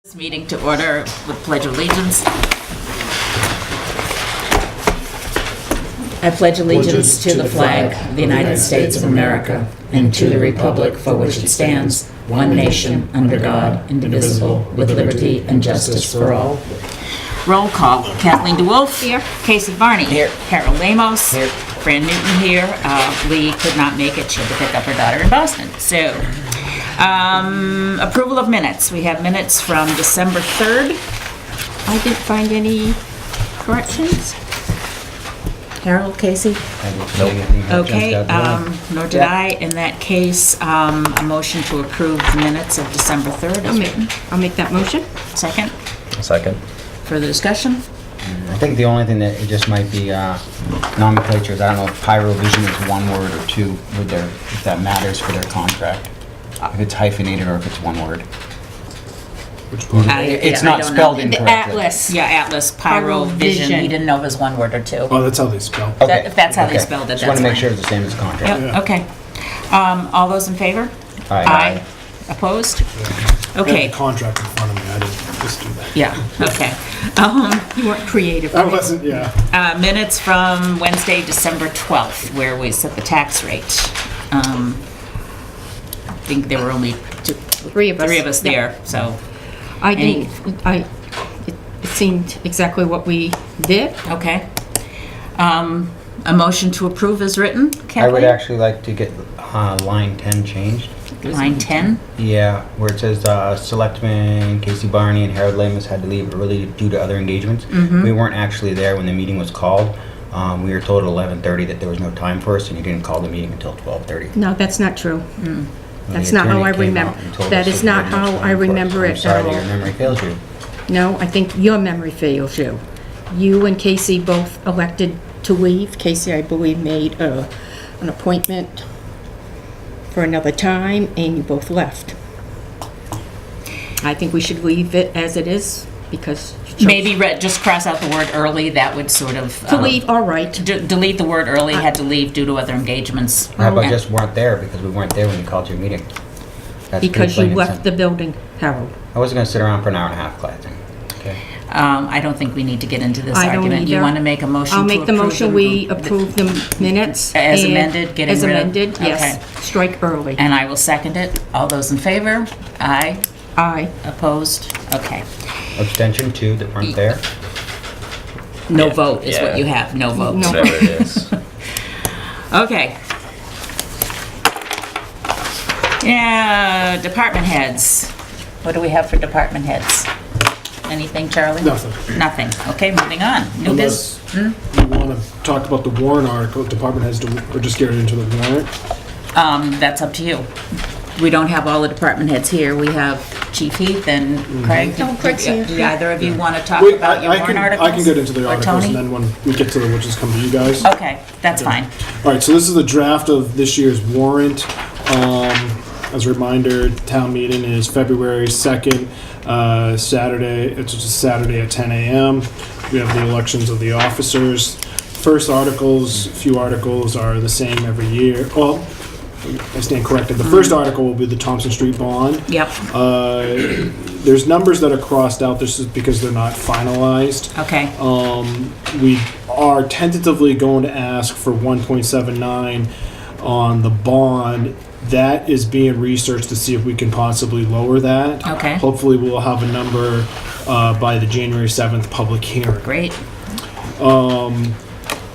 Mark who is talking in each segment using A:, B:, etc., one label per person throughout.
A: This meeting to order with Pledge of Allegiance. I pledge allegiance to the flag of the United States of America and to the republic for which it stands, one nation, under God, indivisible, with liberty and justice for all. Roll call. Kathleen DeWolf. Here. Casey Barney. Here. Harold Lamos. Here. Fran Newton here. Lee could not make it. She had to pick up her daughter in Boston. So, approval of minutes. We have minutes from December 3rd.
B: I didn't find any corrections.
A: Harold, Casey? Okay, nor did I. In that case, a motion to approve the minutes of December 3rd is written.
B: I'll make that motion.
A: Second?
C: Second.
A: Further discussion?
D: I think the only thing that it just might be nomenclature is I don't know if pyrovision is one word or two with their, if that matters for their contract. If it's hyphenated or if it's one word. It's not spelled incorrectly.
B: The Atlas.
A: Yeah, Atlas, Pyrovision. He didn't know if it was one word or two.
E: Oh, that's how they spell.
D: Okay.
A: If that's how they
D: Okay.
A: spelled it, that's
D: Just want to make
A: fine.
D: sure it's the same as contract.
A: Yep, okay. All those in favor?
D: Aye.
A: Opposed?
E: I
A: Okay,
E: had the contract in front of me. I didn't just do that.
A: yeah, okay.
B: You weren't creative.
E: I wasn't, yeah.
A: Minutes from Wednesday, December 12th, where we set the tax rate. I think there were only
B: Three of us.
A: there, so,
B: I
A: Any-
B: didn't, it seemed exactly what we did.
A: okay. A motion to approve is written,
D: I would
A: Kathleen?
D: actually like to get line 10 changed.
A: Line 10?
D: Yeah, where it says Selectman Casey Barney and Harold Lamos had to leave early due to other engagements. We weren't actually there when the meeting was called. We were told at 11:30 that there was no time for us, and you didn't call the meeting until 12:30.
B: No, that's not true.
D: When
B: That's
D: the
B: not how
D: attorney
B: I
D: came
B: remember.
D: out and told
B: That
D: us
B: is
D: there
B: not
D: was no
B: how
D: time
B: I
D: for us.
B: remember it
D: I'm sorry
B: at
D: that your
B: all.
D: memory fails you.
B: No, I think your memory fails you. You and Casey both elected to leave. Casey, I believe, made an appointment for another time, and you both left. I think we should leave it as it is, because you chose
A: Maybe just cross out the word early, that would sort of.
B: to leave, all right.
A: Delete the word early, had to leave due to other engagements.
D: How about
A: And-
D: just weren't there because we weren't there when you called your meeting? That's pretty
B: Because you
D: plain and
B: left the
D: simple.
B: building, Harold.
D: I wasn't gonna sit around for an hour and a half, Clayton. Okay.
A: I don't think we need to get into this
B: I don't
A: argument. You
B: either.
A: want to make a motion to
B: I'll
A: approve
B: make the motion, we approve the minutes.
A: As
B: and-
A: amended, getting
B: As
A: rid of-
B: amended, yes.
A: okay.
B: Strike early.
A: And I will second it. All those in favor? Aye.
B: Aye.
A: Opposed? Okay.
D: Abstention, 2 that weren't there.
A: No
C: Yeah,
A: vote is what
C: yeah.
A: you have, no vote.
B: No.
C: Whatever it is.
A: Okay. Yeah, department heads. What do we have for department heads? Anything, Charlie?
E: Nothing.
A: Nothing. Okay, moving on. New
E: Unless
A: business.
E: you want to talk about the warrant article, department heads, or just get into the warrant.
A: That's up to you. We don't have all the department heads here. We have Chief Heath and Craig.
B: Oh, Craig's here.
A: Do either of you want to talk
E: Wait,
A: about your
E: I
A: warrant
E: can,
A: articles?
E: I can get into the
A: Or
E: articles,
A: Tony?
E: and then when we get to the witches come to you guys.
A: Okay, that's fine.
E: All right, so this is the draft of this year's warrant. As a reminder, town meeting is February 2nd, Saturday. It's just Saturday at 10 a.m. We have the elections of the officers. First articles, few articles are the same every year. Well, I stand corrected. The first article will be the Thompson Street bond.
A: Yep,
E: There's numbers that are crossed out. This is because they're not finalized.
A: okay.
E: We are tentatively going to ask for 1.79 on the bond. That is being researched to see if we can possibly lower that.
A: Okay.
E: Hopefully we'll have a number by the January 7th public hearing.
A: Great.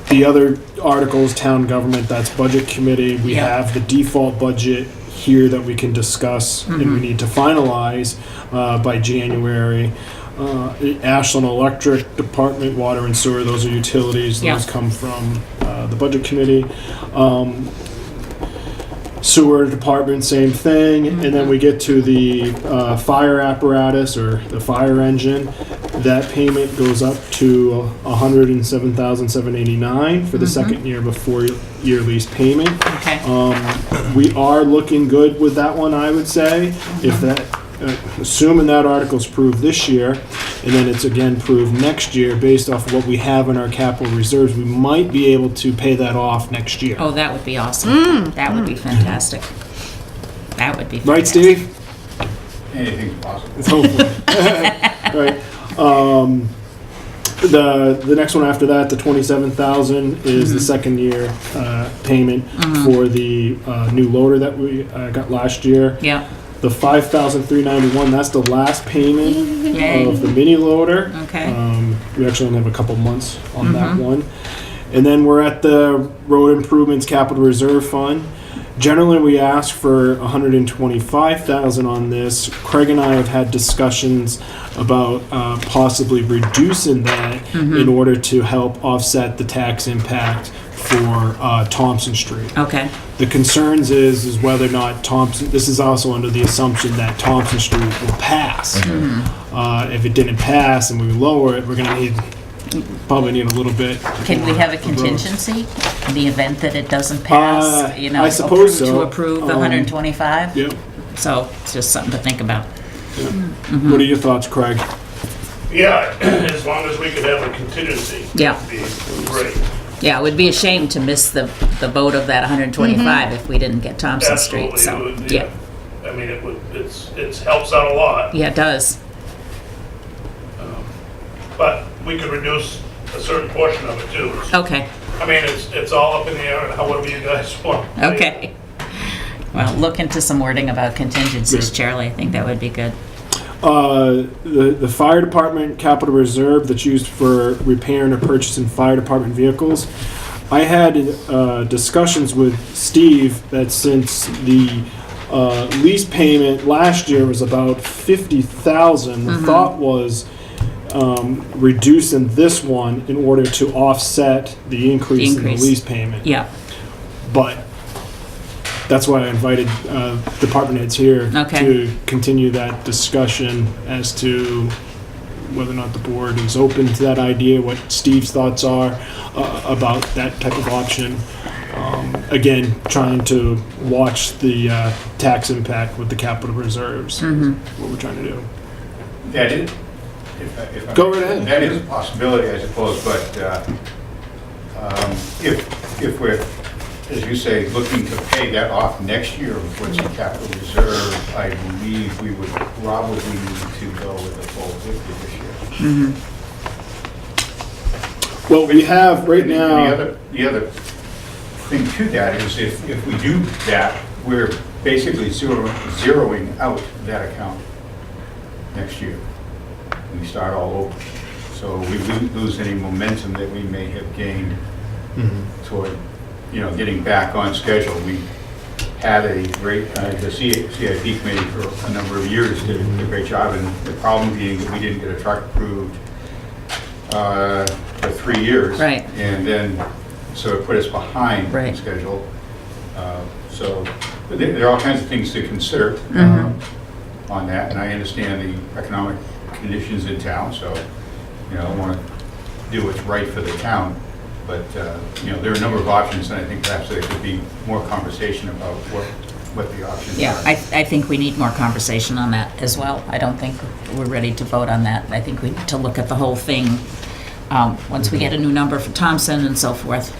E: The other articles, town government, that's budget committee. We
A: Yeah.
E: have the default budget here that we can discuss and we need to finalize by January. Ashland Electric Department, water and sewer, those are utilities.
A: Yeah.
E: Those come from the budget committee. Sewer department, same thing. And then we get to the fire apparatus or the fire engine. That payment goes up to $107,789 for the second year before year lease payment.
A: Okay.
E: We are looking good with that one, I would say. If that, assuming that article's approved this year, and then it's again approved next year, based off of what we have in our capital reserves, we might be able to pay that off next year.
A: Oh, that would be awesome. That would be fantastic. That would be fantastic.
E: Right, Steve?
F: Anything's possible.
E: Hopefully. The next one after that, the 27,000 is the second year payment for the new loader that we got last year.
A: Yeah.
E: The 5,391, that's the last payment
A: Yay.
E: of the mini loader.
A: Okay.
E: We actually only have a couple months on that one. And then we're at the road improvements capital reserve fund. Generally, we ask for 125,000 on this. Craig and I have had discussions about possibly reducing that in order to help offset the tax impact for Thompson Street.
A: Okay.
E: The concerns is whether or not Thompson, this is also under the assumption that Thompson Street will pass. If it didn't pass and we lower it, we're gonna probably need a little bit.
A: Can we have a contingency in the event that it doesn't pass?
E: I suppose so.
A: To approve the 125?
E: Yep.
A: So it's just something to think about.
E: What are your thoughts, Craig?
C: Yeah, as long as we could have a contingency.
A: Yeah.
C: That'd be great.
A: Yeah, it would be a shame to miss the vote of that 125 if we didn't get Thompson Street.
C: Absolutely.
A: So,
C: It would,
A: yeah.
C: I mean, it helps out a lot,
A: Yeah, it does.
C: but we could reduce a certain portion of it too.
A: Okay.
C: I mean, it's all up in the air and however you guys want.
A: Okay. Well, look into some wording about contingencies,
E: Yeah.
A: Charlie. I think that would be good.
E: The fire department capital reserve that's used for repairing or purchasing fire department vehicles. I had discussions with Steve that since the lease payment last year was about 50,000, the thought was reducing this one in order to offset the increase in the lease payment.
A: Yeah.
E: But that's why I invited department heads here
A: Okay.
E: to continue that discussion as to whether or not the board is open to that idea, what Steve's thoughts are about that type of option. Again, trying to watch the tax impact with the capital reserves. What we're trying to do.
F: That is,
E: Go right ahead.
F: That is a possibility, I suppose, but if we're, as you say, looking to pay that off next year with what's in capital reserve, I believe we would probably need to go with the full 50 this year.
E: Well, we have right now.
F: The other thing to that is if we do that, we're basically zeroing out that account next year. We start all over. So we lose any momentum that we may have gained toward, getting back on schedule. We had a great, the CIP committee for a number of years did a great job, and the problem being that we didn't get a truck approved for 3 years.
A: Right.
F: And then, so it put us behind
A: Right.
F: schedule. So there are all kinds of things to consider on that, and I understand the economic conditions in town, so, I want to do what's right for the town. But, there are a number of options, and I think perhaps there could be more conversation about what the options
A: Yeah,
F: are.
A: I think we need more conversation on that as well. I don't think we're ready to vote on that. I think we need to look at the whole thing once we get a new number for Thompson and so forth.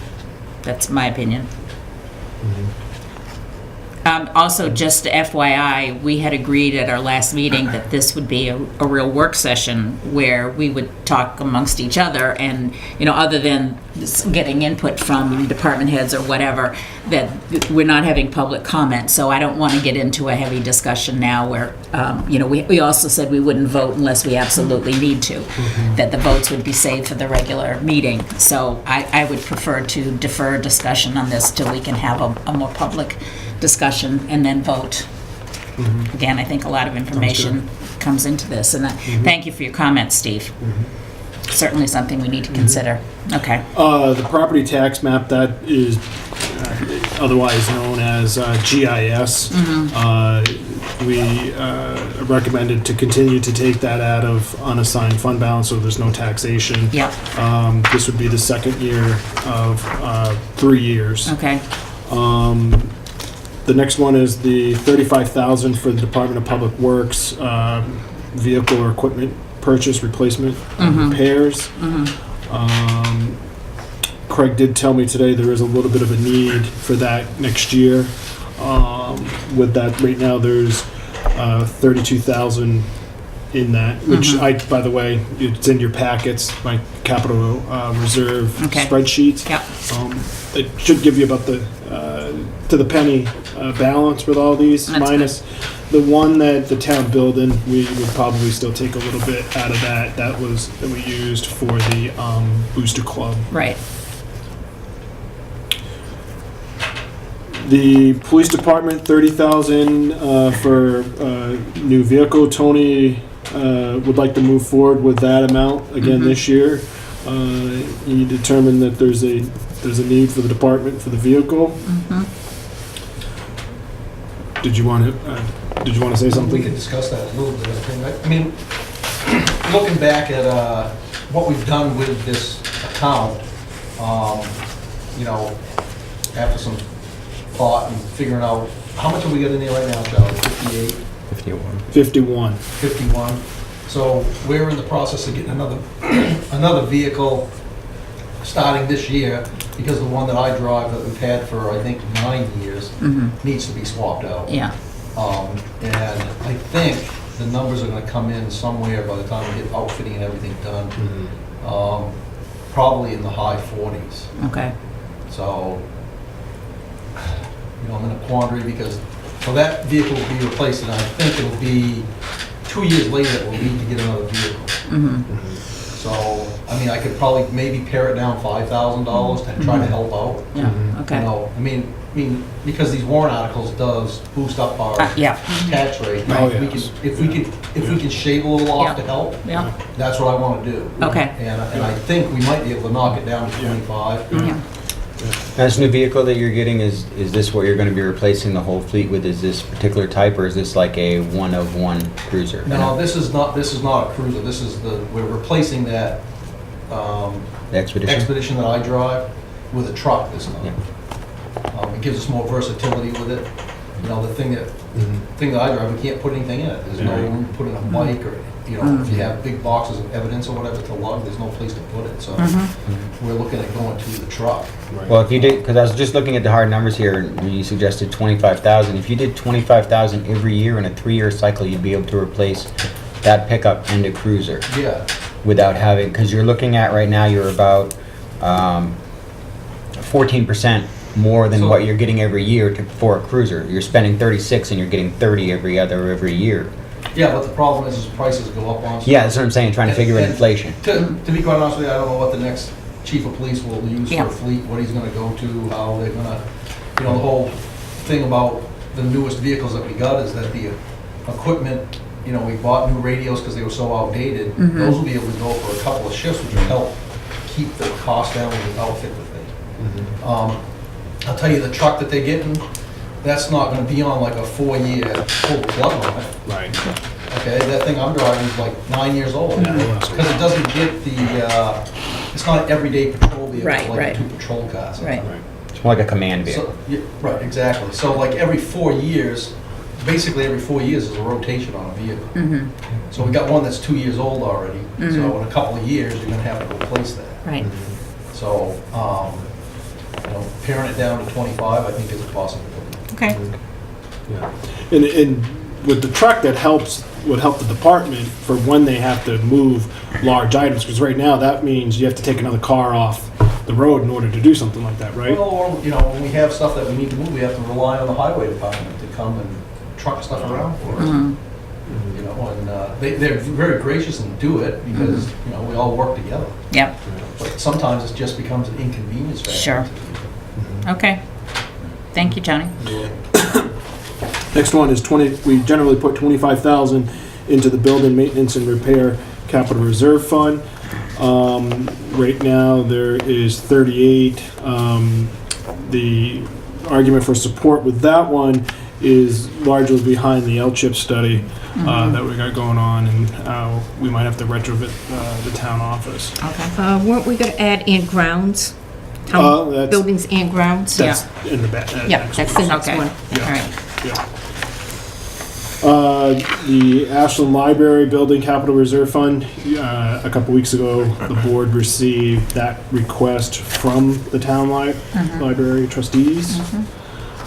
A: That's my opinion. Also, just FYI, we had agreed at our last meeting that this would be a real work session where we would talk amongst each other and, other than getting input from department heads or whatever, that we're not having public comment. So I don't want to get into a heavy discussion now where, we also said we wouldn't vote unless we absolutely need to, that the votes would be saved for the regular meeting. So I would prefer to defer discussion on this till we can have a more public discussion and then vote. Again, I think a lot of information comes into this, and thank you for your comments, Steve. Certainly something we need to consider. Okay.
E: The property tax map, that is otherwise known as GIS. We recommended to continue to take that out of unassigned fund balance, so there's no taxation.
A: Yeah.
E: This would be the second year of 3 years.
A: Okay.
E: The next one is the $35,000 for the Department of Public Works vehicle or equipment purchase, replacement, repairs. Craig did tell me today there is a little bit of a need for that next year. With that, right now there's 32,000 in that, which by the way, it's in your packets, my capital reserve
A: Okay.
E: spreadsheets.
A: Yep.
E: It should give you about the to the penny balance with all these,
A: That's
E: minus the one that the town building, we would probably still take a little bit out of that. That we used for the booster club.
A: Right.
E: The police department, 30,000 for new vehicle. Tony would like to move forward with that amount again this year. He determined that there's a need for the department for the vehicle. Did you want to say something?
G: We could discuss that a little bit, I think. I mean, looking back at what we've done with this account, you know, after some thought and figuring out, how much have we got in there right now, Charlie? 58?
E: 51.
G: 51. So we're in the process of getting another vehicle starting this year, because the one that I drive that we've had for, I think, 9 years needs to be swapped out.
A: Yeah.
G: And I think the numbers are gonna come in somewhere by the time we get outfitting and everything done, probably in the high 40s.
A: Okay.
G: So, you know, I'm in a quandary because, so that vehicle will be replaced, and I think it'll be 2 years later that we'll need to get another vehicle. So, I mean, I could probably maybe pare it down $5,000 to try to help out.
A: Yeah.
G: You
A: Okay.
G: know, I mean, because these warrant articles does boost up our
A: Yeah.
G: tax rate.
E: Oh,
G: We
E: yes.
G: can, if we can shave a little off to help,
A: Yeah.
G: that's what I want to do.
A: Okay.
G: And I think we might be able to knock it down to 25.
A: Yeah.
D: Now, this new vehicle that you're getting, is this what you're going to be replacing the whole fleet with? Is this particular type, or is this like a one-of-one cruiser?
G: No, this is not a cruiser. This is we're replacing that
D: The Expedition?
G: Expedition that I drive with a truck this time.
D: Yeah.
G: It gives us more versatility with it. You know, the thing that I drive, we can't put anything in it. There's no room to put in a bike, or, you know, if you have big boxes of evidence or whatever to lug, there's no place to put it. So we're looking at going to the truck.
D: Well, if you did, because I was just looking at the hard numbers here, and you suggested 25,000. If you did 25,000 every year in a 3-year cycle, you'd be able to replace that pickup and a cruiser
G: Yeah.
D: without having, because you're looking at right now, you're about 14% more than
G: So-
D: what you're getting every year for a cruiser. You're spending 36 and you're getting 30 every year.
G: Yeah, but the problem is prices go up on.
D: Yeah, that's what I'm saying, trying to figure in
G: And
D: inflation.
G: To be quite honest with you, I don't know what the next chief of police will use
A: Yeah.
G: for a fleet, what he's gonna go to, how they're gonna, you know, the whole thing about the newest vehicles that we got is that the equipment, you know, we bought new radios because they were so outdated. Those will be able to go for a couple of shifts, which will help keep the cost down when we outfit the thing. I'll tell you, the truck that they're getting, that's not gonna be on like a 4-year full plug on it.
E: Right.
G: Okay, that thing I'm driving is like 9 years old.
E: Yeah.
G: Because it doesn't get the, it's not an everyday patrol vehicle
A: Right,
G: like
A: right.
G: the 2 patrol cars.
A: Right.
D: It's more like a command vehicle.
G: So, yeah, right, exactly. So like every 4 years, basically every 4 years is a rotation on a vehicle. So we got one that's 2 years old already. So in a couple of years, you're gonna have to replace that.
A: Right.
G: So, you know, paring it down to 25, I think is a possibility.
A: Okay.
E: Yeah. And with the truck, would help the department for when they have to move large items, because right now that means you have to take another car off the road in order to do something like that, right?
G: Well, or, you know, when we have stuff that we need to move, we have to rely on the highway department to come and truck stuff around for us. You know, and they're very gracious and do it because, you know, we all work together.
A: Yep.
G: But sometimes it just becomes an inconvenience factor.
A: Sure. Okay. Thank you, Tony.
E: Next one is we generally put 25,000 into the building maintenance and repair capital reserve fund. Right now, there is 38. The argument for support with that one is largely behind the L-chip study that we got going on, and we might have to retrofit the town office.
A: Okay.
B: Weren't we gonna add in grounds?
E: That's-
B: Buildings and grounds?
E: That's in the back.
B: Yeah, that's the next
A: Okay.
B: one.
A: All right.
E: Yeah. The Ashland Library Building Capital Reserve Fund, a couple weeks ago, the board received that request from the town library trustees.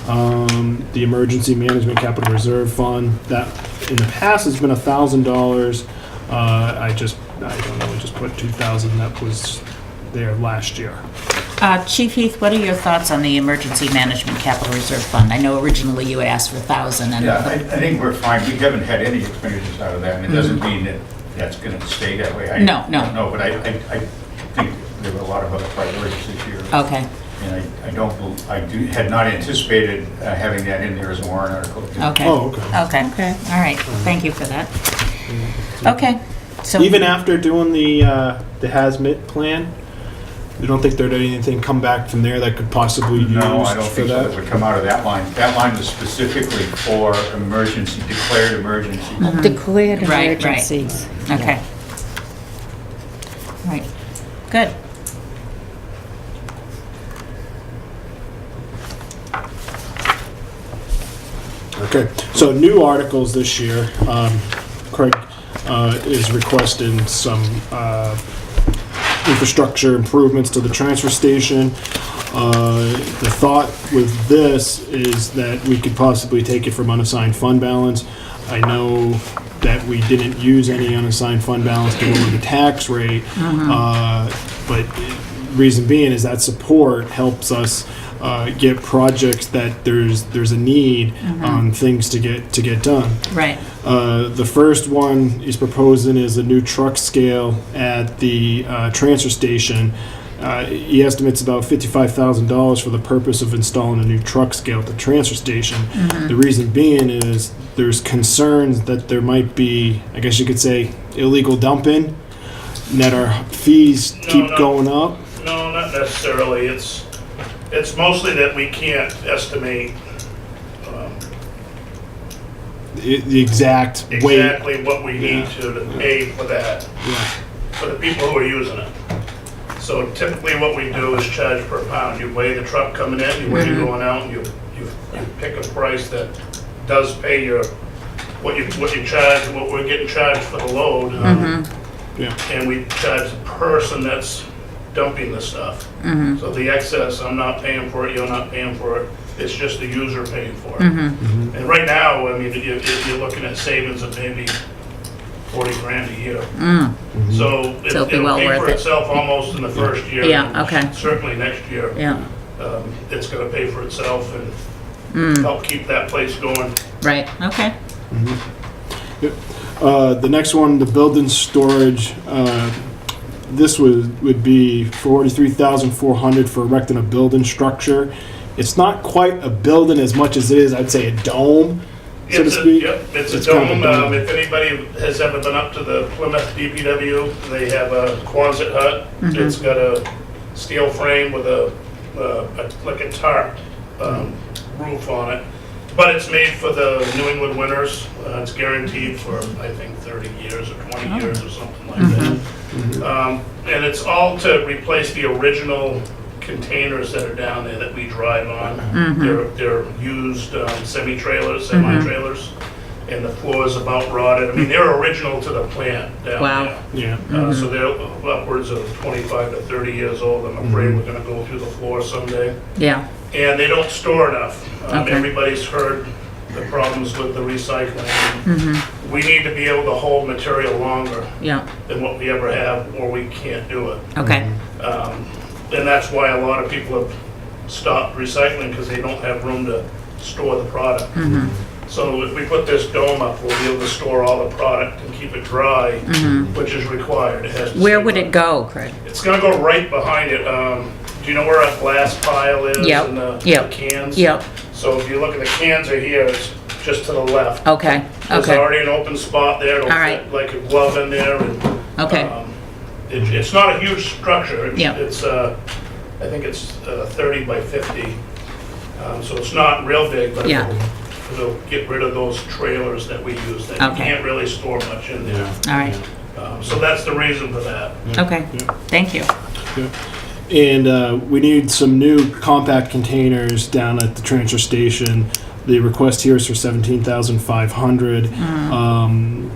E: The Emergency Management Capital Reserve Fund, that in the past has been $1,000. I don't know, we just put 2,000 that was there last year.
A: Chief Heath, what are your thoughts on the Emergency Management Capital Reserve Fund? I know originally you had asked for 1,000 and...
F: Yeah, I think we're fine. We haven't had any expenditures out of that, and it doesn't mean that that's going to stay that way.
A: No.
F: No, but I think there were a lot of other priorities this year.
A: Okay,
F: And had not anticipated having that in there as a warrant article.
A: okay.
E: Oh, okay.
A: Okay, all right, thank you for that. Okay, so...
E: Even after doing the hazmat plan, you don't think there'd anything come back from there that could possibly be used
F: No, I don't
E: for
F: think so. It
E: that?
F: would come out of that line. That line was specifically for emergency, declared emergency.
B: Declared
A: Right, right.
B: emergencies.
A: Okay. All right, good.
E: Okay, so new articles this year, Craig is requesting some infrastructure improvements to the transfer station. The thought with this is that we could possibly take it from unassigned fund balance. I know that we didn't use any unassigned fund balance to lower the tax rate, but reason being is that support helps us get projects that there's a need on things to get done.
A: Right.
E: The first one he's proposing is a new truck scale at the transfer station. He estimates about $55,000 for the purpose of installing a new truck scale at the transfer station. The reason being is there's concerns that there might be, I guess you could say, illegal dumping, and that our fees keep going up.
C: No, not necessarily. It's mostly that we can't estimate
E: The exact weight.
C: exactly what we need to pay for that,
E: Yeah.
C: for the people who are using it. So typically what we do is charge per pound. You weigh the truck coming in, you weigh it going out, and you pick a price that does pay your, what you charge, what we're getting charged for the load.
E: Yeah.
C: And we charge the person that's dumping the stuff. So the excess, I'm not paying for it, you're not paying for it. It's just the user paying for it. And right now, I mean, you're looking at savings of maybe 40 grand a year. So
A: it'll be
C: it'll
A: well
C: pay
A: worth
C: for
A: it.
C: itself almost in the first year.
A: Yeah,
C: and
A: okay.
C: Certainly next year.
A: Yeah,
C: It's gonna pay for itself and help keep that place going.
A: right, okay.
E: The next one, the building storage, this would be $43,400 for erecting a building structure. It's not quite a building as much as it is, I'd say, a dome, so to speak.
C: It's a
E: It's kind of a
C: dome.
E: dome.
C: If anybody has ever been up to the Plymouth DPW, they have a Quonset hut. It's got a steel frame with like a tarp roof on it. But it's made for the New England winters. It's guaranteed for, I think, 30 years or 20 years or something like that. And it's all to replace the original containers that are down there that we drive on. They're used semi-trailers, and the floor is about rotted. I mean, they're original to the plant down
A: Wow.
C: there.
E: Yeah.
C: So they're upwards of 25 to 30 years old. I'm afraid we're gonna go through the floor someday.
A: Yeah,
C: And they don't store enough.
A: Okay.
C: Everybody's heard the problems with the recycling. We need to be able to hold material longer
A: yeah,
C: than what we ever have, or we can't do it.
A: okay.
C: And that's why a lot of people have stopped recycling, because they don't have room to store the product. So if we put this dome up, we'll be able to store all the product and keep it dry, which is required. It has to
A: Where
C: stay
A: would
C: dry.
A: it go, Craig?
C: It's gonna go right behind it. Do you know where a glass pile is?
A: Yep,
C: And the
A: yep,
C: cans?
A: Yep,
C: So if you look at the cans are here, it's just to the left.
A: okay,
C: There's
A: okay,
C: already an open spot there. It'll
A: All right.
C: fit like a glove in there. And,
A: okay,
C: it's not a huge structure.
A: Yeah.
C: It's I think it's 30 by 50. So it's not real big, but
A: Yeah.
C: it'll get rid of those trailers that we use that
A: Okay.
C: you can't really store much in there.
A: all right,
C: So that's the reason for that.
A: okay, thank you.
E: And we need some new compact containers down at the transfer station. The request here is for $17,500.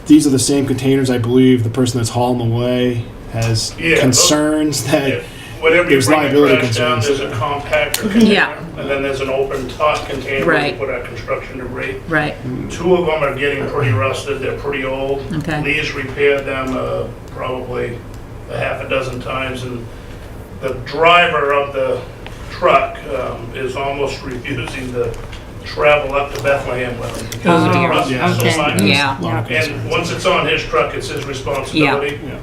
E: These are the same containers, I believe. The person that's hauling away has
C: Yeah,
E: concerns that
C: Yeah. whenever you
E: there's
C: bring a
E: liability
C: trash down,
E: concerns.
C: there's a compactor container,
B: Yeah.
C: and then there's an open top container where we
A: Right.
C: put our construction debris.
A: Right,
C: 2 of them are getting pretty rusted, they're pretty old.
A: Okay.
C: Lee's repaired them probably a half a dozen times, and the driver of the truck is almost refusing to travel up to Bethlehem with them because
A: Oh,
C: they're
A: dear.
C: rusted
E: Yeah,
C: so much.
A: yeah.
C: And once it's on his truck, it's his responsibility.
E: Yeah.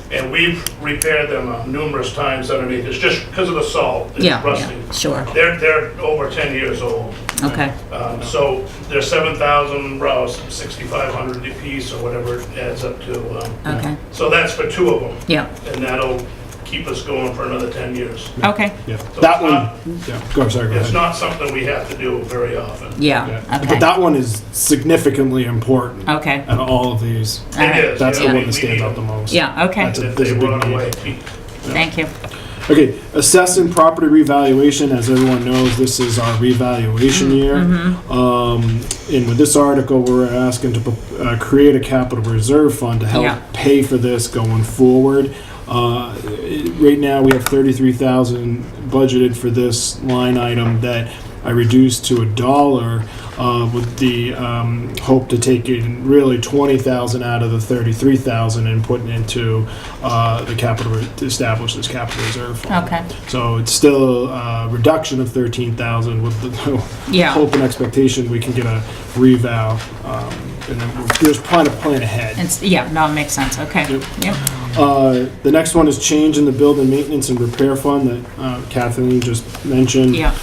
C: And we've repaired them numerous times underneath. It's just because of the salt. It's
A: yeah,
C: rusting.
A: yeah, sure,
C: They're over 10 years old.
A: okay,
C: So they're 7,000, 6,500 a piece or whatever it adds up to.
A: okay,
C: So that's for 2 of them.
A: yeah,
C: And that'll keep us going for another 10 years.
A: okay,
E: Yeah.
C: So
E: That
C: it's
E: one,
C: not-
E: yeah, go, sorry, go
C: It's
E: ahead.
C: not something we have to do very often.
A: yeah,
E: Yeah.
A: okay,
E: But that one is significantly important
A: okay,
E: out of all of these.
A: all right,
C: It is.
E: That's the
C: yeah,
E: one
C: we
E: that stands
C: need
E: out the
C: them.
E: most.
A: yeah, okay,
E: That's a-
C: If
E: there's
C: they
E: a big
C: run
E: need.
C: away.
A: thank you,
E: Okay, assessing property revaluation, as everyone knows, this is our revaluation year. And with this article, we're asking to create a capital reserve fund to help
A: Yeah.
E: pay for this going forward. Right now, we have 33,000 budgeted for this line item that I reduced to $1 with the hope to take in really 20,000 out of the 33,000 and put it into the capital to establish this capital reserve fund.
A: okay,
E: So it's still a reduction of 13,000 with the
A: yeah,
E: hope and expectation we can get a reval, and then we're just trying to plan ahead.
A: it's, yeah, no, it makes sense, okay,
E: Yep.
A: yep,
E: The next one is change in the building maintenance and repair fund that Kathleen just mentioned.
A: yeah,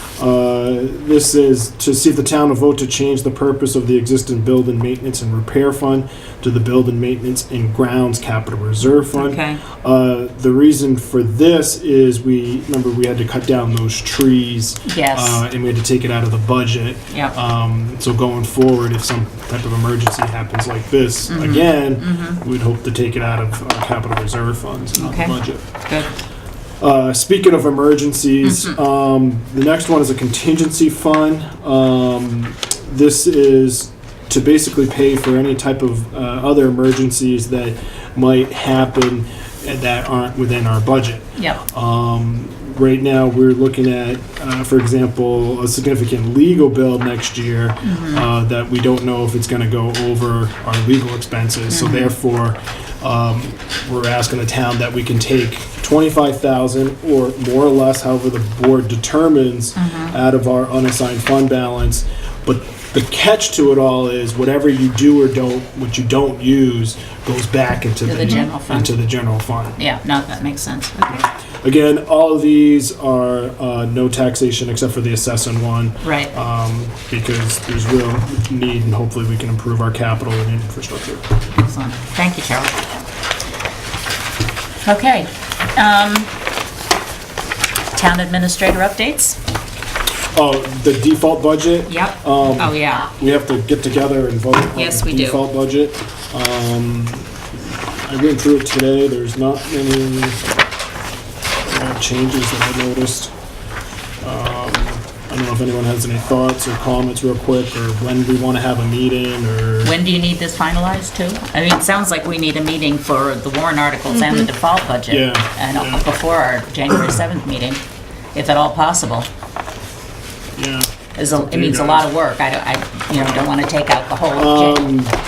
E: This is to see if the town will vote to change the purpose of the existing building maintenance and repair fund to the building maintenance and grounds capital reserve fund.
A: okay,
E: The reason for this is we had to cut down those trees.
A: yes,
E: And we had to take it out of the budget.
A: yeah,
E: So going forward, if some type of emergency happens like this
A: Mm-hmm.
E: again, we'd hope to take it out of capital reserve funds, not the
A: Okay.
E: budget.
A: good,
E: Speaking of emergencies, the next one is a contingency fund. This is to basically pay for any type of other emergencies that might happen that aren't within our budget.
A: yep,
E: Right now, we're looking at, for example, a significant legal bill next year that we don't know if it's going to go over our legal expenses. So therefore, we're asking the town that we can take 25,000 or more or less, however the board determines, out of our unassigned fund balance. But the catch to it all is whatever you do or don't, what you don't use, goes back into
A: To the general fund.
E: into the general fund.
A: yeah, no, that makes sense, okay,
E: Again, all of these are no taxation except for the assessing one,
A: right,
E: because there's real need and hopefully we can improve our capital and infrastructure.
A: excellent, thank you, Charlie. Okay, town administrator updates,
E: Oh, the default budget,
A: yep, oh, yeah,
E: we have to get together and vote on
A: Yes,
E: the
A: we do.
E: default budget. I went through it today, there's not many changes that I noticed. I don't know if anyone has any thoughts or comments real quick, or when we want to have a meeting, or...
A: when do you need this finalized too? I mean, it sounds like we need a meeting for the warrant articles and the default budget.
E: Yeah,
A: And
E: yeah.
A: before our January 7th meeting, if at all possible.
E: Yeah.
A: It means a lot of work. I don't want to take out the whole.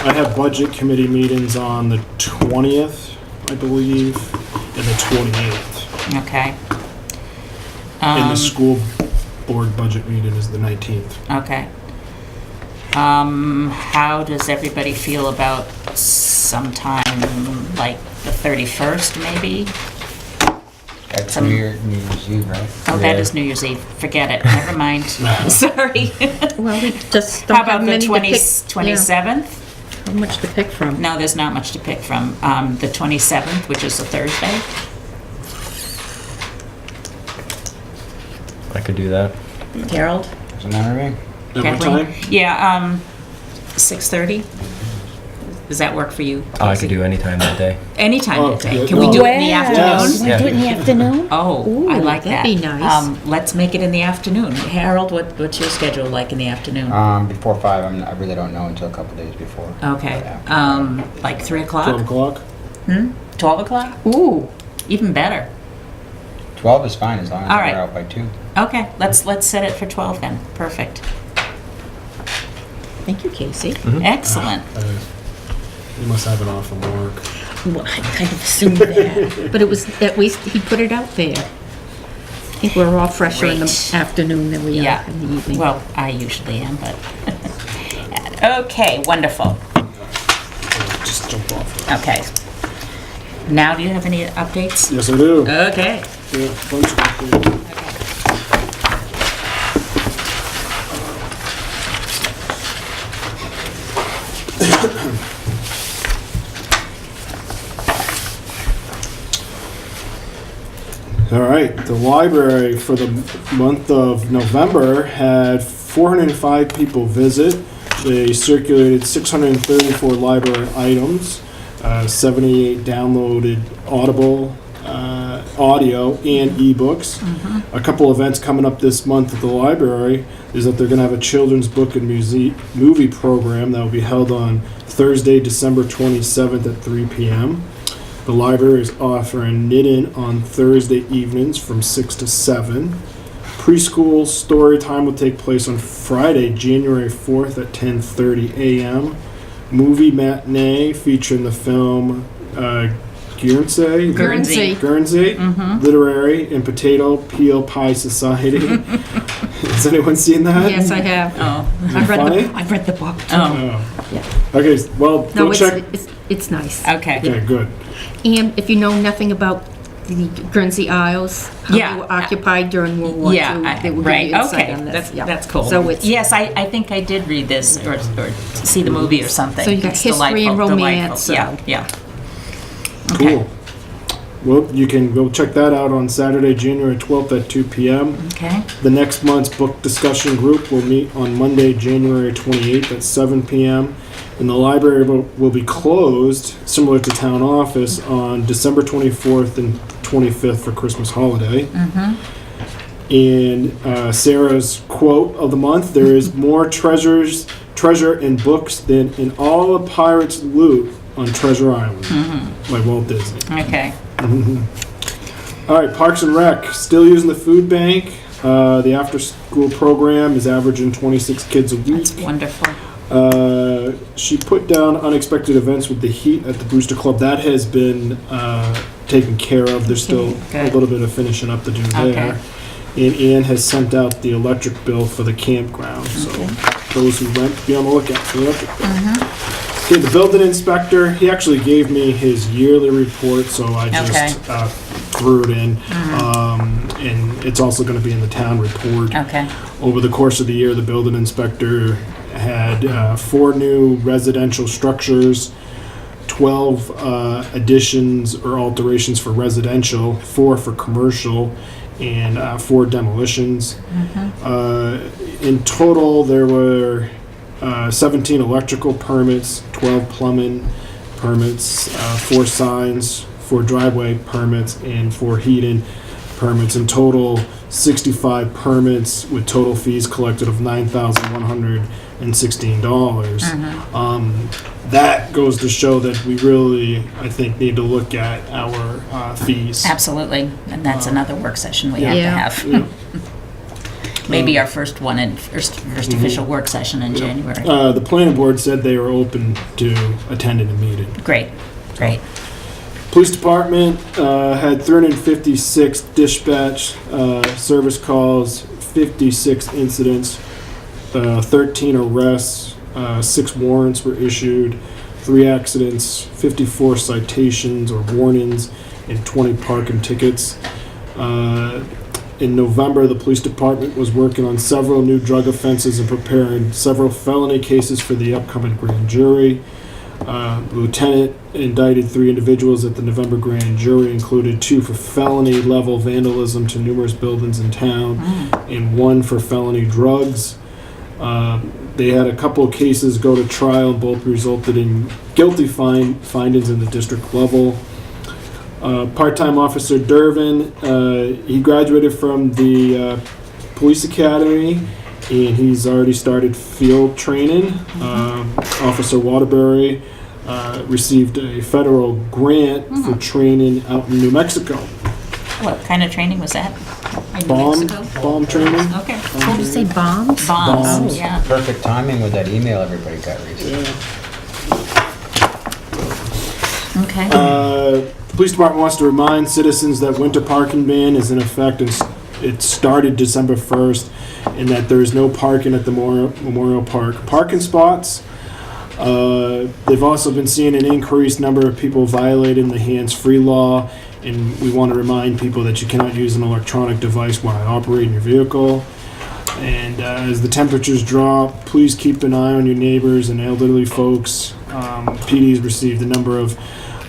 E: I have budget committee meetings on the 20th, I believe, and the 28th.
A: Okay.
E: And the school board budget meeting is the 19th.
A: Okay. How does everybody feel about sometime like the 31st maybe?
D: That's New Year's Eve, right?
A: Oh, that is New Year's Eve. Forget it. Never mind. Sorry.
B: well, we just
A: How
B: don't
A: about
B: have
A: the
B: many to pick.
A: 27th?
B: How much to pick from?
A: No, there's not much to pick from. The 27th, which is a Thursday.
H: I could do that.
A: Harold?
D: Doesn't matter to me.
E: At what
A: Kathleen?
E: time?
A: Yeah, 6:30. Does that work for you?
H: Oh, I could do any time that day.
A: Anytime
E: Oh,
A: today.
E: good.
A: Can we do it in the
E: Yes.
A: afternoon?
H: Yeah.
B: Do it in the afternoon?
A: Oh, I
B: Ooh,
A: like that.
B: that'd be nice.
A: Let's make it in the afternoon. Harold, what's your schedule like in the afternoon?
D: Before 5, I really don't know until a couple days before.
A: Okay,
D: Yeah.
A: like 3
E: 12
A: o'clock?
E: o'clock?
A: 12 o'clock?
B: Ooh,
A: Even better.
D: 12 is fine as long as
A: All
D: we're
A: right.
D: out by 2.
A: Okay, let's set it for 12 then. Perfect.
B: Thank you, Casey.
A: Excellent.
E: You must have it off from work.
B: Well, I kind of assumed that, but it was, at least he put it out there. I think we're all fresher in the
A: Great.
B: afternoon than we are
A: Yeah.
B: in the evening.
A: Well, I usually am, but. Okay, wonderful.
E: Just jump off.
A: Okay. Now, do you have any updates?
E: Yes, I do.
A: Okay.
E: Yeah, bunch of updates. All right, the library for the month of November had 405 people visit. They circulated 634 library items, 78 downloaded audio and ebooks. A couple events coming up this month at the library is that they're going to have a children's book and movie program that will be held on Thursday, December 27th at 3 p.m. The library is offering knit-in on Thursday evenings from 6 to 7. Preschool story time will take place on Friday, January 4th at 10:30 a.m. Movie matinee featuring the film Guernsey?
B: Guernsey.
E: Guernsey, Literary and Potato Peel Pie Society. Has anyone seen that?
B: Yes, I have.
A: Oh.
B: I've read the book too.
A: Oh.
E: Oh. Okay, well,
B: No,
E: go check.
B: it's nice.
A: Okay.
E: Okay, good.
B: And if you know nothing about the Guernsey Isles, how
A: Yeah.
B: they were occupied during World War II,
A: Yeah,
B: they will give
A: right,
B: you insight
A: okay,
B: on this.
A: that's,
B: Yeah.
A: that's cool.
B: So it's,
A: Yes, I think I did read this, or see the movie or something.
B: So you got
A: It's
B: history and
A: delightful,
B: romance,
A: delightful.
B: so-
A: Yeah, Okay.
E: Cool. Well, you can go check that out on Saturday, January 12th at 2 p.m.
A: Okay,
E: The next month's book discussion group will meet on Monday, January 28th at 7 p.m. And the library will be closed, similar to town office, on December 24th and 25th for Christmas holiday. And Sarah's quote of the month, there is more treasure in books than in all a pirate's loot on Treasure Island, by Walt Disney.
A: okay.
E: All right, Parks and Rec, still using the food bank. The after-school program is averaging 26 kids a week.
A: That's wonderful.
E: She put down unexpected events with the heat at the Brewster Club. That has been taken care of. There's still
A: Good.
E: a little bit of finishing up to do there. And Ann has sent out the electric bill for the campground. So those who rent, be on the lookout for the electric bill. Okay, the building inspector, he actually gave me his yearly report, so I just threw it in. And it's also going to be in the town report.
A: Okay,
E: Over the course of the year, the building inspector had 4 new residential structures, 12 additions or alterations for residential, 4 for commercial, and 4 demolitions. In total, there were 17 electrical permits, 12 plumbing permits, 4 signs, 4 driveway permits, and 4 heating permits. In total, 65 permits with total fees collected of $9,116. That goes to show that we really, I think, need to look at our fees.
A: absolutely. And that's another work session we
B: Yeah.
A: have to have. Maybe our first one and first official work session in January.
E: The planning board said they were open to attending a meeting.
A: Great, great.
E: Police department had 356 dispatch service calls, 56 incidents, 13 arrests, 6 warrants were issued, 3 accidents, 54 citations or warnings, and 20 parking tickets. In November, the police department was working on several new drug offenses and preparing several felony cases for the upcoming grand jury. The lieutenant indicted 3 individuals at the November grand jury, included 2 for felony level vandalism to numerous buildings in town and 1 for felony drugs. They had a couple of cases go to trial, and both resulted in guilty findings in the district level. Part-time officer Dervin, he graduated from the police academy, and he's already started field training. Officer Waterbury received a federal grant for training out in New Mexico.
A: What kind of training was that? In New
E: Bomb,
A: Mexico?
E: bomb training.
A: Okay.
B: Did you say bombs?
A: Bombs,
E: Bombs.
A: yeah.
D: Perfect timing with that email everybody got recently.
E: Yeah.
A: Okay.
E: The police department wants to remind citizens that winter parking ban is in effect and it started December 1st, and that there is no parking at the Memorial Park parking spots. They've also been seeing an increased number of people violating the hands-free law, and we want to remind people that you cannot use an electronic device while operating your vehicle. And as the temperatures drop, please keep an eye on your neighbors and elderly folks. PD's received a number of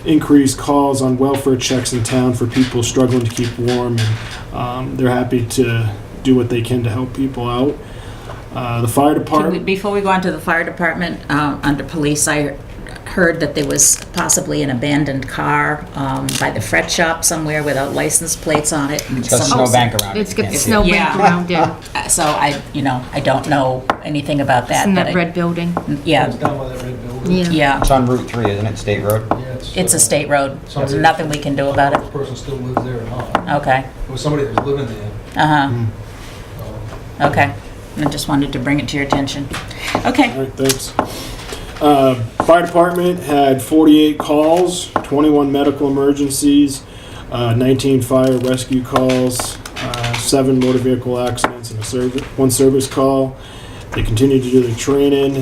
E: increased calls on welfare checks in town for people struggling to keep warm, and they're happy to do what they can to help people out. The fire department...
A: Before we go on to the fire department, under police, I heard that there was possibly an abandoned car by the fret shop somewhere without license plates on it.
D: It's got a snowbank around it.
B: It's
D: You
B: got
D: can't see
B: snow
D: it.
A: Yeah.
B: bank around it.
A: So I don't know anything about that.
B: In
A: but
B: that red building.
A: Yeah,
G: It's down by that red building.
B: Yeah.
A: yeah.
D: It's on Route 3, isn't it? State Road?
G: Yeah,
A: It's a state road. There's
G: somebody-
A: nothing we can do about
G: The
A: it.
G: person still lives there or not.
A: Okay,
G: It was somebody that was living there.
A: uh-huh,
G: so.
A: okay. I just wanted to bring it to your attention. Okay,
E: All right, thanks. Fire department had 48 calls, 21 medical emergencies, 19 fire rescue calls, 7 motor vehicle accidents, and one service call. They continued to do their training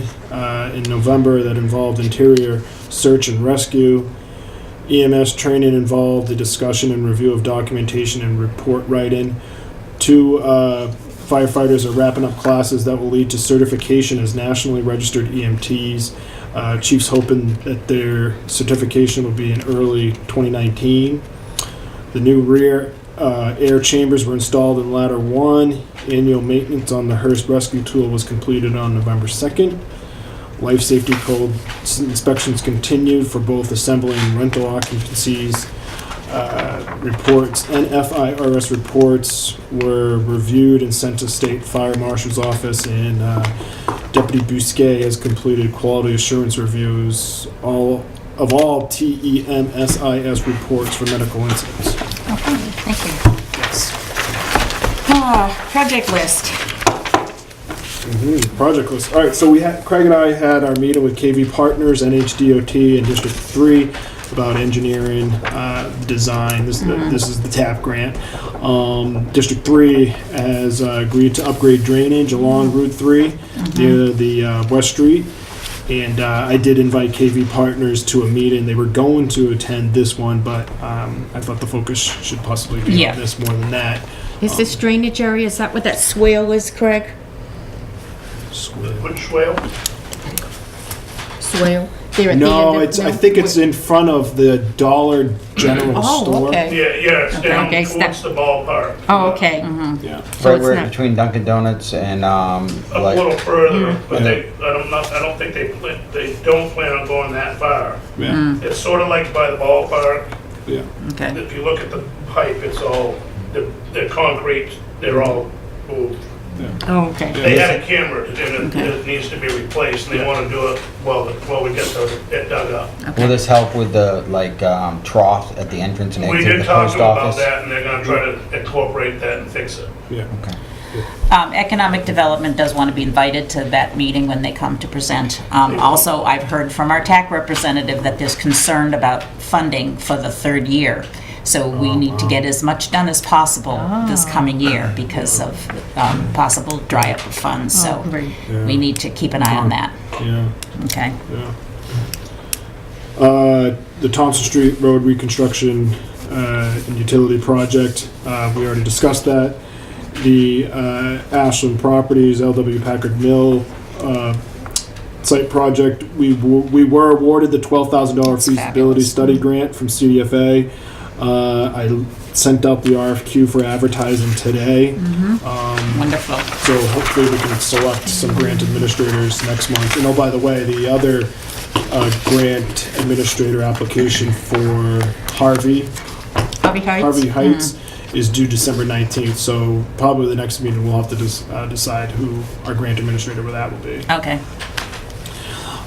E: in November that involved interior search and rescue. EMS training involved the discussion and review of documentation and report writing. 2 firefighters are wrapping up classes that will lead to certification as nationally registered EMTs. Chief's hoping that their certification will be in early 2019. The new rear air chambers were installed in Ladder 1. Annual maintenance on the Hearst rescue tool was completed on November 2nd. Life safety code inspections continued for both assembly and rental occupancies. Reports, NFIRS reports were reviewed and sent to State Fire Marshal's office, and Deputy Bousquet has completed quality assurance reviews of all TEMSIS reports for medical incidents.
A: okay, thank you.
E: Yes.
A: Project list.
E: Project list. All right, so Craig and I had our meeting with KV Partners, NHDOT, and District 3 about engineering, design. This is the TAP grant. District 3 has agreed to upgrade drainage along Route 3 near the West Street. And I did invite KV Partners to a meeting. They were going to attend this one, but I thought the focus should possibly be
A: Yeah.
E: on this more than that.
B: Is this drainage area, is that what that swale is, Craig?
C: Which swale?
B: Swale? There at the
E: No,
B: end of-
E: I think it's in front of the Dollar General
B: Oh,
E: store.
B: okay.
C: Yeah, it's down
B: Okay, so
C: towards the ballpark.
B: Oh, okay.
E: Yeah.
B: So
D: Right
B: it's
D: where
B: not-
D: between Dunkin' Donuts and
C: A
D: like
C: little further, but
D: And
C: I don't think they don't plan on going that far.
E: Yeah.
C: It's sort of like by the ballpark.
E: Yeah.
A: Okay,
C: If you look at the pipe, it's all, the concrete, they're all moved.
B: Oh, okay.
C: They had a camera and it needs to be replaced, and they want to do it while we get it dug up.
D: will this help with the trough at the entrance and
C: We
D: exit of
C: did
D: the
C: talk
D: post
C: to them about
D: office?
C: that, and they're gonna try to incorporate that and fix it.
E: Yeah.
D: Okay.
A: Economic Development does want to be invited to that meeting when they come to present. Also, I've heard from our TAC representative that there's concern about funding for the 3rd year. So we need to get as much done as possible this coming year because of possible dry up of funds. So
B: Oh, great.
A: we need to keep an eye on that.
E: Yeah.
A: Okay.
E: The Thompson Street Road reconstruction and utility project, we already discussed that. The Ashland Properties, LW Packard Mill site project, we were awarded the $12,000
A: That's
E: feasibility
A: fabulous.
E: study grant from CDFA. I sent out the RFQ for advertising today.
A: Wonderful.
E: So hopefully we can select some grant administrators next month. And oh, by the way, the other grant administrator application for Harvey Heights is due December 19th. So probably the next meeting we'll have to decide who our grant administrator for that will be.
A: Okay.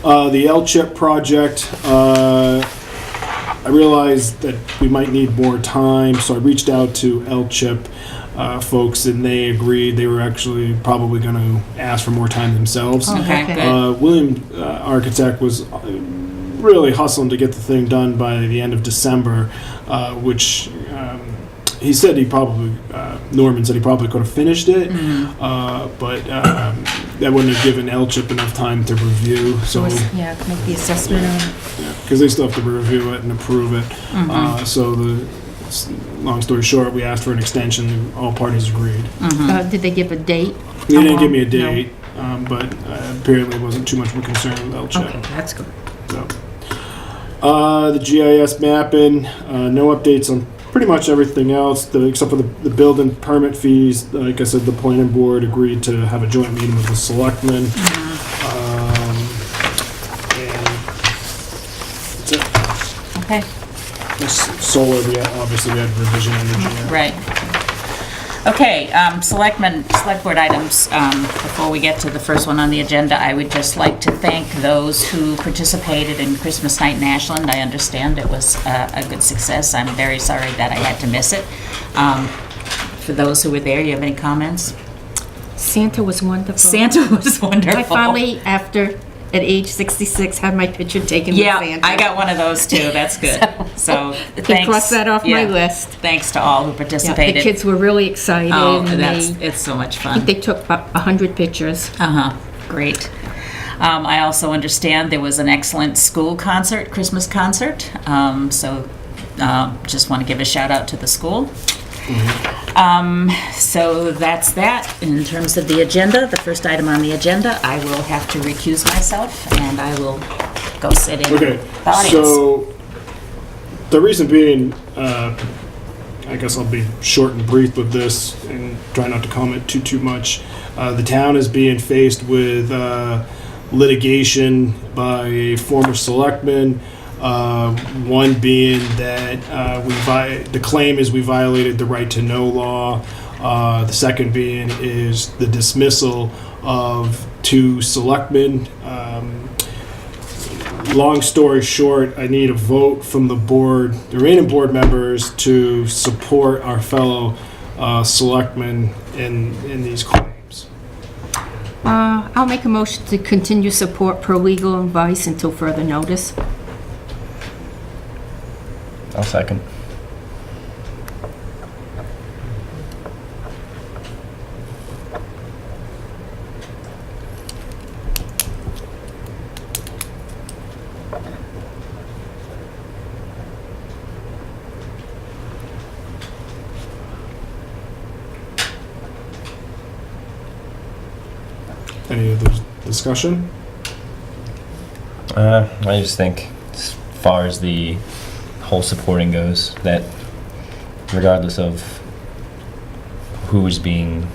E: The L-chip project, I realized that we might need more time, so I reached out to LCHIP folks, and they agreed. They were actually probably going to ask for more time themselves.
A: Okay, good.
E: William Architect was really hustling to get the thing done by the end of December, which he said Norman said he probably could have finished it, but that wouldn't have given LCHIP enough time to review. So,
B: Yeah, make the assessment on it.
E: because they still have to review it and approve it. Long story short, we asked for an extension. All parties agreed.
B: Did they give a date?
E: He
B: How
E: didn't give
B: long?
E: me a
B: No.
E: date, but apparently it wasn't too much of a concern with LCHIP.
B: Okay, that's good.
E: So, the GIS mapping, no updates on pretty much everything else, except for the building permit fees. Like I said, the planning board agreed to have a joint meeting with the selectmen. And that's it.
A: Okay,
E: Solar, obviously we had revision energy.
A: right. Okay, select board items. Before we get to the first one on the agenda, I would just like to thank those who participated in Christmas night in Ashland. I understand it was a good success. I'm very sorry that I had to miss it. For those who were there, do you have any comments?
B: Santa was wonderful.
A: Santa was wonderful.
B: I finally, at age 66, had my picture taken with
A: Yeah,
B: Santa.
A: I got one of those too. That's good. So
B: Can
A: thanks.
B: cross that off my
A: Yeah.
B: list.
A: Thanks to all who
B: Yeah,
A: participated.
B: the kids were really excited.
A: Oh,
B: and
A: it's so much
B: I
A: fun.
B: think they took about 100 pictures.
A: Great. I also understand there was an excellent school concert, Christmas concert. Just want to give a shout out to the school. So that's that. In terms of the agenda, the first item on the agenda, I will have to recuse myself and I will go sit in
E: Okay,
A: the audience.
E: so the reason being, I guess I'll be short and brief with this and try not to comment too much. The town is being faced with litigation by former selectmen. One being that the claim is we violated the right to know law. The second being is the dismissal of 2 selectmen. Long story short, I need a vote from the remaining board members to support our fellow selectmen in these claims.
B: I'll make a motion to continue support per legal advice until further notice.
H: I'll second.
E: Any other discussion?
H: I just think, as far as the whole supporting goes, that regardless of who's being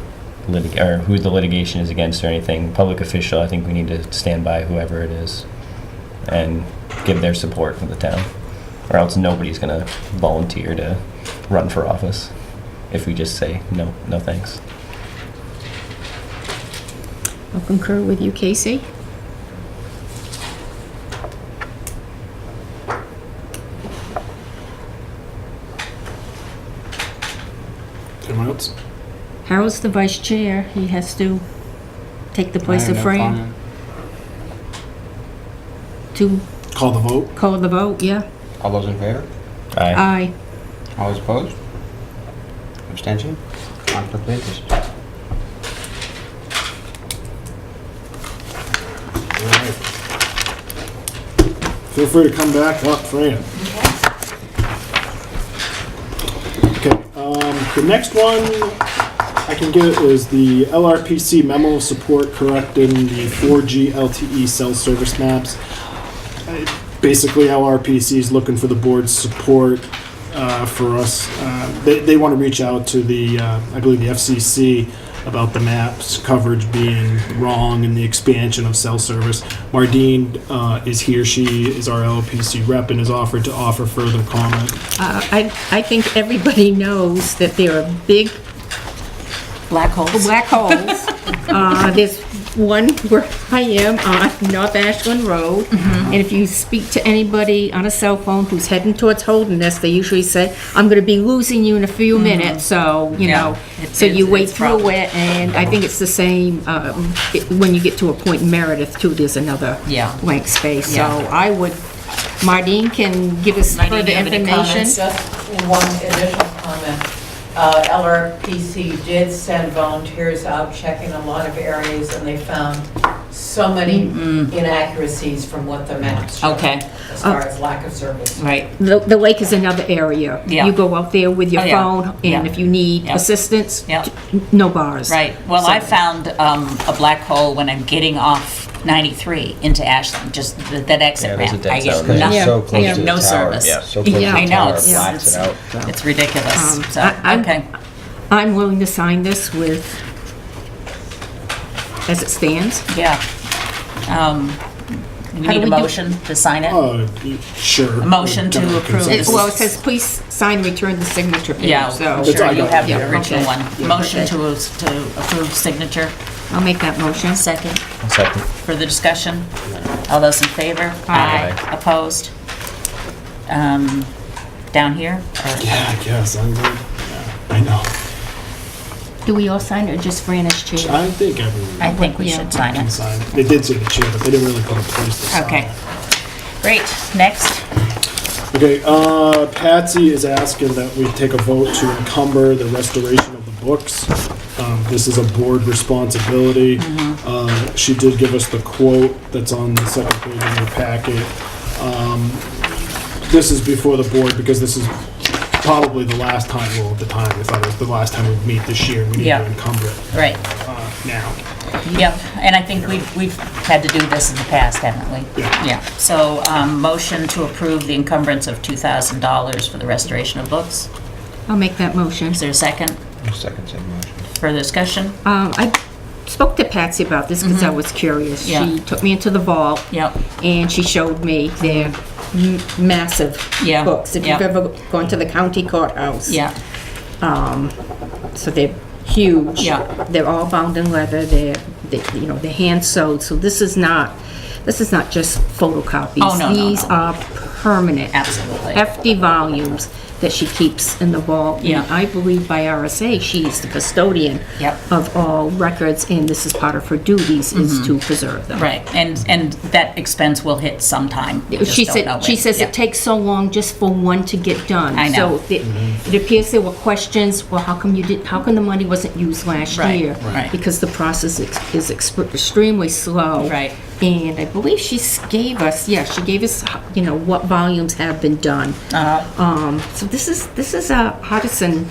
H: or who the litigation is against or anything, public official, I think we need to stand by whoever it is and give their support for the town, or else nobody's gonna volunteer to run for office if we just say no thanks.
B: I'll concur with you, Casey.
E: Anyone else?
B: Harold's the vice chair. He has to take the place of Fran to
D: Call the vote.
B: call the vote, yeah?
D: All those in favor?
H: Aye.
B: Aye.
D: All those opposed? Abstention? Conflict of interest.
E: Feel free to come back up, Fran. Okay, the next one I can get is the LRPC memo of support correcting the 4G LTE cell service maps. Basically, LRPC is looking for the board's support for us. They want to reach out to the, I believe, the FCC about the maps coverage being wrong and the expansion of cell service. Mardine is here. She is our LRPC rep and has offered to offer further comment.
B: I think everybody knows that there are big
A: Black holes.
B: black holes. There's one where I am on North Ashland Road. And if you speak to anybody on a cell phone who's heading towards Holderness, they usually say, I'm gonna be losing you in a few minutes, so, you know, so you wait through it, and I think it's the same, when you get to a point in Meredith too, there's another
A: Yeah.
B: blank space. So
A: Yeah.
B: I would, Mardine can give us
A: Mardine,
B: further
A: do you have any
B: information.
A: comments?
I: Just one additional comment. LRPC did send volunteers out checking a lot of areas, and they found so many inaccuracies from what the maps show.
A: Okay.
I: As far as lack of service.
A: Right.
B: The lake is another area.
A: Yeah.
B: You go out there with your
A: Oh, yeah.
B: phone,
A: Yeah.
B: and if you need
A: Yeah.
B: assistance,
A: Yeah.
B: no bars.
A: Right. Well,
B: So-
A: I found a black hole when I'm getting off 93 into Ashland, just that exit
H: Yeah, there's a
A: ramp.
H: dead
A: I get
H: zone
D: Because
H: there.
A: nothing.
D: it's so
B: Yeah.
D: close
A: I have
D: to the
A: no
D: tower.
A: service.
H: Yeah.
D: So close
B: Yeah.
D: to
A: I
D: the
A: know,
D: tower, it
A: it's-
D: blacks it out.
A: It's ridiculous. So,
B: I'm-
A: okay.
B: I'm willing to sign this with, as it stands.
A: Yeah. We
B: How do
A: need a
B: we do-
A: motion to sign it?
E: Sure.
A: A motion to
E: General
A: approve.
E: consensus.
B: Well, it says, please sign and return the signature page,
A: Yeah,
B: so.
E: It's-
A: sure,
E: I
A: you
E: got it.
A: have the
B: Yeah,
A: original
B: okay.
A: one. Motion to approve signature.
B: I'll make that motion.
A: Second.
H: Second.
A: Further discussion? All those in favor?
B: Aye.
A: Opposed? Down here? Or-
E: Yeah, I guess, I'm good. Yeah, I know.
B: Do we all sign it or just Fran as chair?
E: I think everyone
A: I think we
B: Yeah.
A: should sign
E: can
A: it.
E: sign it. They did say the chair, but they didn't really put a place to sign
A: Okay.
E: it.
A: Great, next.
E: Okay, Patsy is asking that we take a vote to encumber the restoration of the books. This is a board responsibility. She did give us the quote that's on the second page of your packet. This is before the board because this is probably the last time, well, at the time, we thought it was the last time we'd meet this year. We need
A: Yeah.
E: to encumber it
A: Right,
E: now.
A: yep, and I think we've had to do this in the past, haven't we?
E: Yeah.
A: Yeah, so, motion to approve the encumbrance of $2,000 for the restoration of books.
B: I'll make that motion.
A: Is there a second?
D: Second said motion.
A: Further discussion?
B: I spoke to Patsy about this because I was curious.
A: Yeah.
B: She took me into the vault
A: Yep,
B: and she showed me their massive
A: Yeah,
B: books. If you've
A: yeah.
B: ever gone to the county courthouse.
A: yeah,
B: So they're huge.
A: Yeah.
B: They're all bound in leather. They're hand sewed. So this is not just photocopies.
A: Oh, no, no,
B: These
A: no.
B: are permanent.
A: absolutely.
B: Hefty volumes that she keeps in the vault.
A: Yeah.
B: And I believe by RSA, she's the custodian
A: Yep.
B: of all records, and this is part of her duties, is to preserve them.
A: Right, and that expense will hit sometime. We just
B: She
A: don't know
B: said, she
A: when.
B: says
A: Yeah.
B: it takes so long just for one to get done.
A: I know.
B: So it appears there were questions, well, how come the money wasn't used last
A: Right,
B: year?
A: right.
B: Because the process is extremely slow.
A: Right.
B: And I believe she gave us, what volumes have been done. So this is a artisan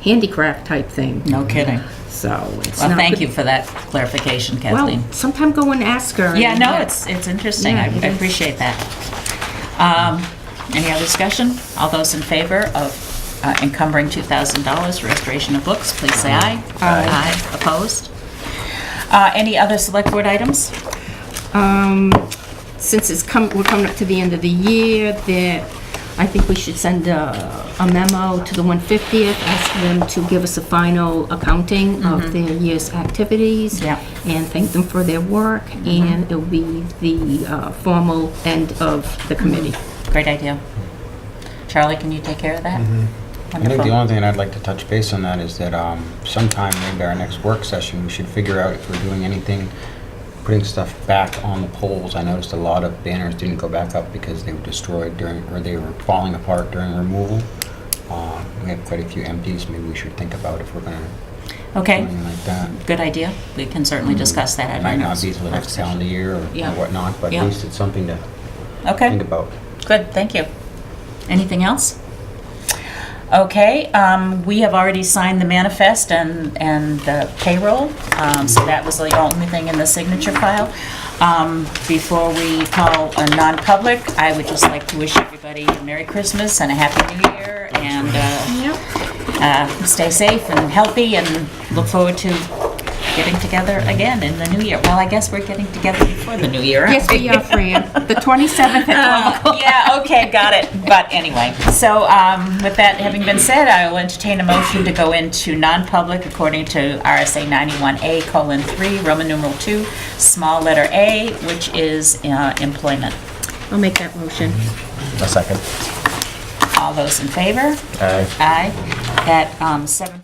B: handicraft type thing.
A: No kidding.
B: So it's
A: Well,
B: not
A: thank
B: good-
A: you for that clarification, Kathleen.
B: Well, sometime go and ask her.
A: Yeah,
B: and-
A: no, it's interesting.
B: Yeah,
A: I
B: it
A: I
B: is.
A: appreciate that. Any other discussion? All those in favor of encumbering $2,000 for restoration of books, please say aye. Aye. Opposed? Any other select board items?
B: Since we're coming up to the end of the year, that I think we should send a memo to the 150th, ask them to give us a final accounting of their year's activities.
A: Yeah.
B: And thank them for their work, and it'll be the formal end of the committee.
A: Great idea. Charlie, can you take care of that?
D: I think
A: Wonderful.
D: the only thing I'd like to touch base on that is that sometime maybe our next work session, we should figure out if we're doing anything, putting stuff back on the poles. I noticed a lot of banners didn't go back up because they were destroyed or they were falling apart during removal. We have quite a few empties. Maybe we should think about if we're going to do
A: Okay,
D: anything like that.
A: good idea. We can certainly discuss that
D: It
A: at our
D: might not
A: next
D: be till the
A: work
D: next
A: session.
D: calendar year or
A: Yeah.
D: whatnot, but
A: Yeah.
D: at least it's something to
A: Okay.
D: think about.
A: Good, thank you. Anything else? Okay, we have already signed the manifest and the payroll, so that was the only thing in the signature file. Before we call a non-public, I would just like to wish everybody a Merry Christmas and a Happy New Year, and stay safe and healthy, and look forward to getting together again in the new year. Well, I guess we're getting together before the new year, aren't
B: Yes, we are, Fran. The 27th at 12 o'clock.
A: Yeah, okay, got it. But anyway, so with that having been said, I will entertain a motion to go into non-public according to RSA 91A:3, Roman numeral 2, small letter A, which is employment.
B: I'll make that motion.
H: A second.
A: All those in favor?
H: Aye.
A: Aye. At 7.